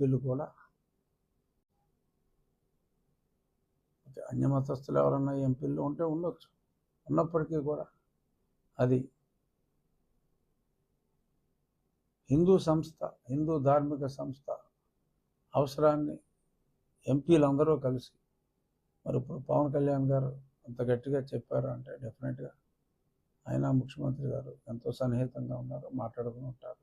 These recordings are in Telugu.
ఎంపీలు కూడా అన్యమతస్థులు ఎవరన్నా ఎంపీలు ఉంటే ఉండొచ్చు, ఉన్నప్పటికీ కూడా అది హిందూ సంస్థ, హిందూ ధార్మిక సంస్థ అవసరాన్ని ఎంపీలందరూ కలిసి మరి ఇప్పుడు పవన్ కళ్యాణ్ గారు అంత గట్టిగా చెప్పారు అంటే డెఫినెట్గా ఆయన ముఖ్యమంత్రి గారు ఎంతో సన్నిహితంగా ఉన్నారు, మాట్లాడుకుని ఉంటారు.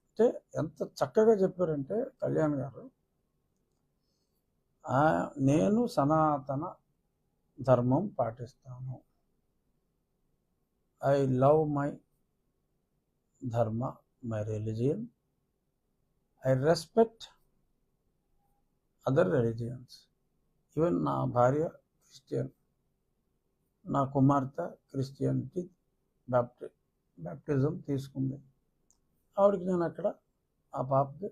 అంటే ఎంత చక్కగా చెప్పారంటే కళ్యాణ్ గారు, నేను సనాతన ధర్మం పాటిస్తాను, ఐ లవ్ మై ధర్మ, my religion, I respect other religions. Even నా భార్య క్రిస్టియన్, నా కుమార్తె క్రిస్టియన్కి బ్యాప్టిజం తీసుకుంది. ఆవిడకి నేను అక్కడ ఆ పాపకి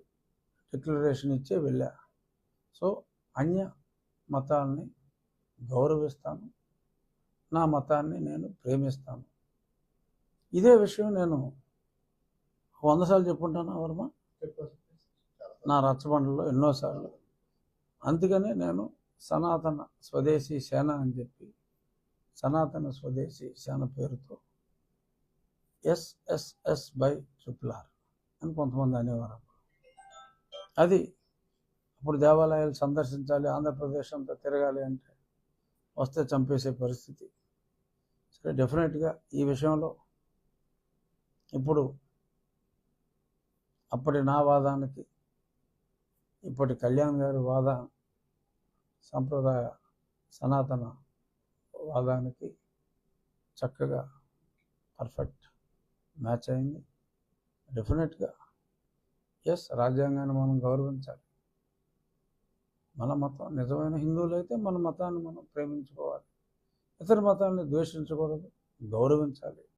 డిక్లరేషన్ ఇచ్చే వెళ్ళా. సో అన్య మతాల్ని గౌరవిస్తాను, నా మతాన్ని నేను ప్రేమిస్తాను. ఇదే విషయం నేను 100 సార్లు చెప్పుంటాను వర్మ, నా రచ్చబండలో ఎన్నోసార్లు. అందుకనే నేను సనాతన స్వదేశీ సేన అని చెప్పి, సనాతన స్వదేశీ సేన పేరుతో SSS/RRR అని కొంతమంది అనేవారు. అది అప్పుడు దేవాలయాలు సందర్శించాలి, ఆంధ్రప్రదేశ్ అంతా తిరగాలి అంటే వస్తే చంపేసే పరిస్థితి. సరే, డెఫినెట్గా ఈ విషయంలో ఇప్పుడు అప్పటి నా వాదానికి ఇప్పటి కళ్యాణ్ గారి సంప్రదాయ సనాతన వాదానికి చక్కగా పర్ఫెక్ట్ మ్యాచ్ అయింది. డెఫినెట్గా రాజ్యాంగాన్ని మనం గౌరవించాలి. మన మతం, నిజమైన హిందువులైతే మన మతాన్ని మనం ప్రేమించుకోవాలి, ఇతర మతాన్ని ద్వేషించకూడదు, గౌరవించాలి.